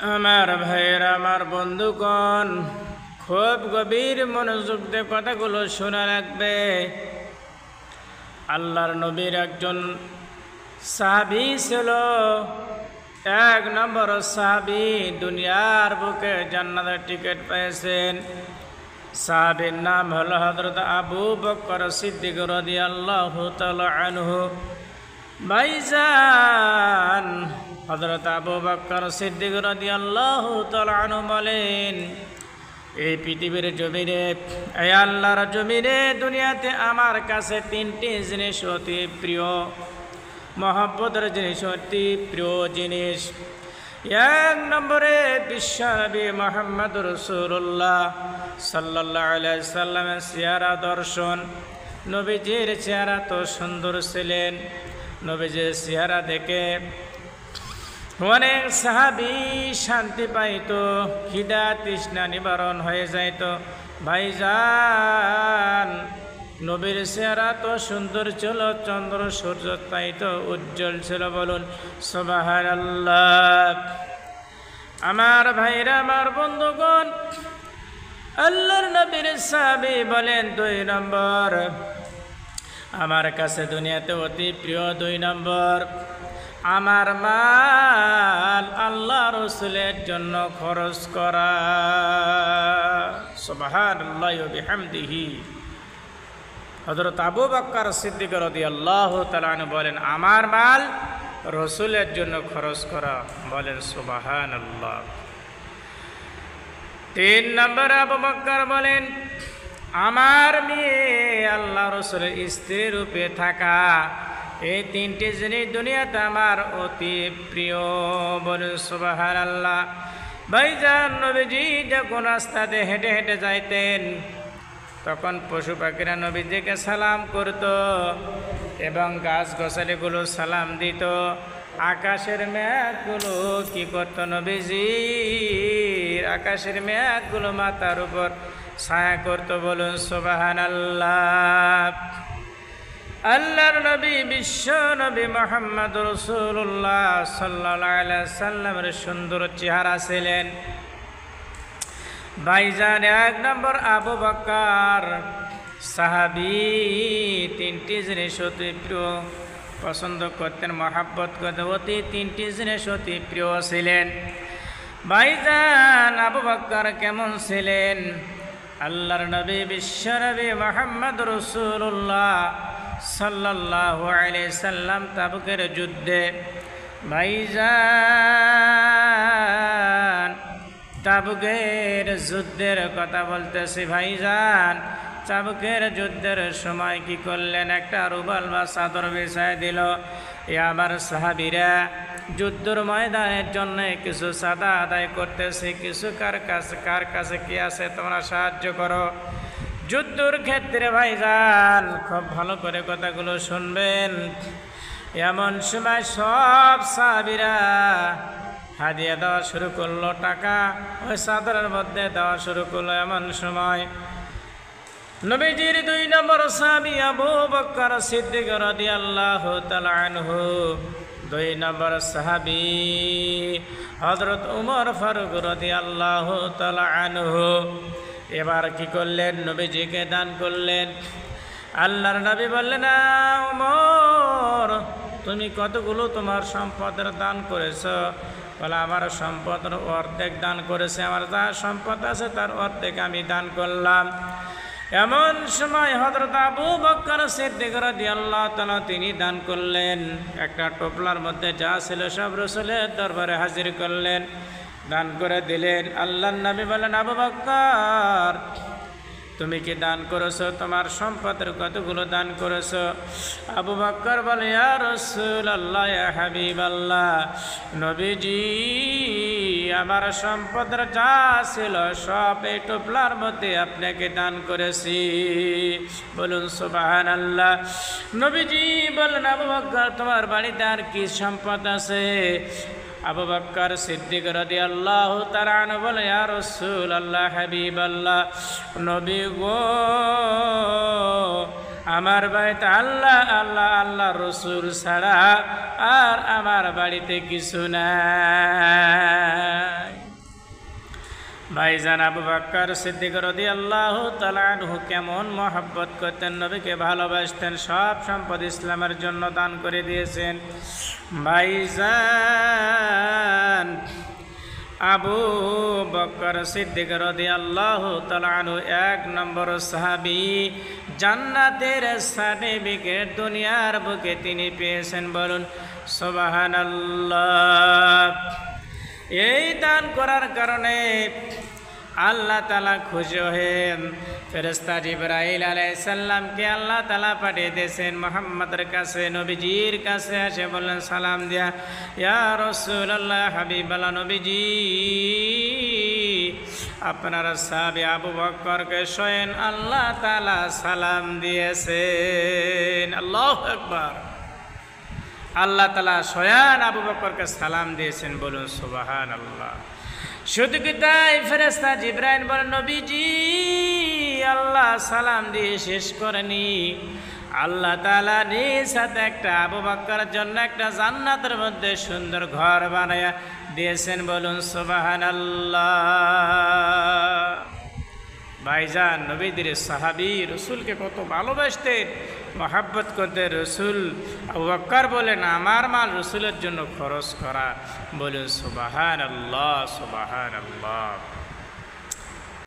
আমার ভাইয়েরা, আমার বন্ধুগণ, খুব গভীর মনোযোগ দিয়ে কথাগুলো শোনা রাখবে। আল্লাহর নবীর একজন সাহাবী ছিল, এক নম্বর সাহাবী, দুনিয়ার বুকে জান্নাতের টিকিট পেয়েছেন। সাহাবীর নাম হলো হযরত আবু বকর সিদ্দিক রাদিয়াল্লাহু তাআলা আনহু। ভাইজান, হযরত আবু বকর সিদ্দিক রাদিয়াল্লাহু তাআলা আনহু বলেন, এই পৃথিবীর জমিনে, এই আল্লাহর জমিনে, দুনিয়াতে আমার কাছে তিনটি জিনিস অতি প্রিয়, মহব্বতের জিনিস, অতি প্রিয় জিনিস। এক নম্বরে বিশ্বনবী মুহাম্মদ রাসূলুল্লাহ সাল্লাল্লাহু আলাইহি সাল্লামের চেহারা দর্শন। নবীজির চেহারা তো সুন্দর ছিলেন। নবীজির চেহারা দেখে অনেক সাহাবী শান্তি পাইত, খিদা তৃষ্ণা নিবারণ হয়ে যাইত। ভাইজান, নবীর চেহারা তো সুন্দর ছিল, চন্দ্র সূর্য পাইত উজ্জ্বল ছিল। বলুন সুবহানাল্লাহ। আমার ভাইরা, আমার বন্ধুগণ, আল্লাহর নবীর সাহাবী বলেন, দুই নম্বর আমার কাছে দুনিয়াতে অতি প্রিয়, দুই নম্বর আমার মাল আল্লাহ রাসূলের জন্য খরচ করা। সুবহানাল্লাহি ওয়া বিহামদিহি। হযরত আবু বকর সিদ্দিক রাদিয়াল্লাহু তাআলা আনহু বলেন, আমার মাল রাসূলের জন্য খরচ করা। বলেন সুবহানাল্লাহ। তিন নম্বর আবু বকর বলেন, আমার মেয়ে আল্লাহ রাসূলের স্ত্রী রূপে থাকা। এই তিনটি জিনিস দুনিয়াতে আমার অতি প্রিয়। বলুন সুবহানাল্লাহ। ভাইজান, নবীজি যখন রাস্তাতে হেঁটে হেঁটে যাইতেন, তখন পশু পাখিরা নবীজিকে সালাম করত এবং গাছ গাছালিগুলো সালাম দিত। আকাশের মেঘগুলো কি করত? নবীজির আকাশের মেঘগুলো মাথার উপর ছায়া করত। বলুন সুবহানাল্লাহ। আল্লাহর নবী, বিশ্ব নবী মুহাম্মদ রাসূলুল্লাহ সাল্লাল্লাহু আলাইহি সাল্লামের সুন্দর চেহারা ছিলেন। ভাইজান, এক নম্বর আবু বকর সাহাবী তিনটি জিনিস অতি প্রিয়, পছন্দ করতেন, মহাব্বত করতেন, অতি তিনটি জিনিস অতি প্রিয় ছিলেন। ভাইজান, আবু বকর কেমন ছিলেন? আল্লাহর নবী, বিশ্ব নবী মুহাম্মদ রাসূলুল্লাহ সাল্লাল্লাহু আলাইহি সাল্লাম তাবুকের যুদ্ধে, ভাইজান তাবুকের যুদ্ধের কথা বলতেছি। ভাইজান, তাবুকের যুদ্ধের সময় কি করলেন? একটা রুমাল বা চাদর বিছায় দিল। আমার সাহাবীরা যুদ্ধের ময়দানের জন্য কিছু চাঁদা আদায় করতেছে। কিছু কার কাছে কি আছে, তোমরা সাহায্য করো। যুদ্ধের ক্ষেত্রে ভাইজান, খুব ভালো করে কথাগুলো শুনবেন। এমন সময় সব সাহাবীরা হাদিয়া দেওয়া শুরু করলো, টাকা ওই চাদরের মধ্যে দেওয়া শুরু করলো। এমন সময় নবীজির দুই নম্বর সাহাবী আবু বকর সিদ্দিক রাদিয়াল্লাহু তাআলা আনহু, দুই নম্বর সাহাবী হযরত উমর ফারুক রাদিয়াল্লাহু তাআলা আনহু এবার কি করলেন? নবীজিকে দান করলেন। আল্লাহর নবী বললেন, উমর, তুমি কতগুলো তোমার সম্পদের দান করেছ? বলে, আমার সম্পদের অর্ধেক দান করেছে, আমার যা সম্পদ আছে তার অর্ধেক আমি দান করলাম। এমন সময় হযরত আবু বকর সিদ্দিক রাদিয়াল্লাহু তাআলা তিনি দান করলেন। একটা টোপলার মধ্যে যা ছিল সব রাসূলের দরবারে হাজির করলেন, দান করে দিলেন। আল্লাহর নবী বলেন, আবু বকর, তুমি কি দান করেছো? তোমার সম্পদের কতগুলো দান করেছো? আবু বকর বলে, ইয়া রাসূলুল্লাহ, ইয়া হাবিবাল্লাহ, নবীজি, আমার সম্পদের যা ছিল সব এই টোপলার মধ্যে আপনাকে দান করেছি। বলুন সুবহানাল্লাহ। নবীজি বলেন, আবু বকর, তোমার বাড়িতে আর কি সম্পদ আছে? আবু বকর সিদ্দিক রাদিয়াল্লাহু তাআলা আনহু বলে, ইয়া রাসূলুল্লাহ, হাবিবাল্লাহ, নবী গো, আমার বাড়িতে আল্লাহ আল্লাহ আল্লাহ রাসূল ছাড়া আর আমার বাড়িতে কিছু নাই। ভাইজান আবু বকর সিদ্দিক রাদিয়াল্লাহু তাআলা আনহু কেমন মহব্বত করতেন, নবীকে ভালোবাসতেন, সব সম্পদ ইসলামের জন্য দান করে দিয়েছেন। ভাইজান আবু বকর সিদ্দিক রাদিয়াল্লাহু তাআলা আনহু 1 নম্বর সাহাবী, জান্নাতের সার্টিফিকেট দুনিয়ার বুকে তিনি পেয়েছেন, বলুন সুবহানাল্লাহ। এই দান করার কারণে আল্লাহ তাআলা খুশি হয়ে ফেরেশতা জিবরাইল আলাইহিস সালামকে আল্লাহ তাআলা পাঠিয়ে দিয়েছেন মুহাম্মদের কাছে, নবীজির কাছে এসে বললেন সালাম দিয়া, ইয়া রাসূলুল্লাহ হাবিবাল্লাহ নবীজি, আপনার সাহাবী আবু বকরকে স্বয়ং আল্লাহ তাআলা সালাম দিয়েছেন। আল্লাহু আকবার। আল্লাহ তাআলা স্বয়ং আবু বকরকে সালাম দিয়েছেন, বলুন সুবহানাল্লাহ। শুধু কি তাই, ফেরেশতা জিবরাইল বলেন নবীজি আল্লাহ সালাম দিয়ে শেষ করেনি, আল্লাহ তাআলা নিজ হাতে একটা আবু বকরের জন্য একটা জান্নাতের মধ্যে সুন্দর ঘর বানায়া দিয়েছেন, বলুন সুবহানাল্লাহ। ভাইজান নবীদের সাহাবী রসুলকে কত ভালোবাসতেন, মহাব্বত করতেন। রসুল আবু বকর বলেন আমার মাল রসুলের জন্য খরচ করা, বলুন সুবহানাল্লাহ সুবহানাল্লাহ।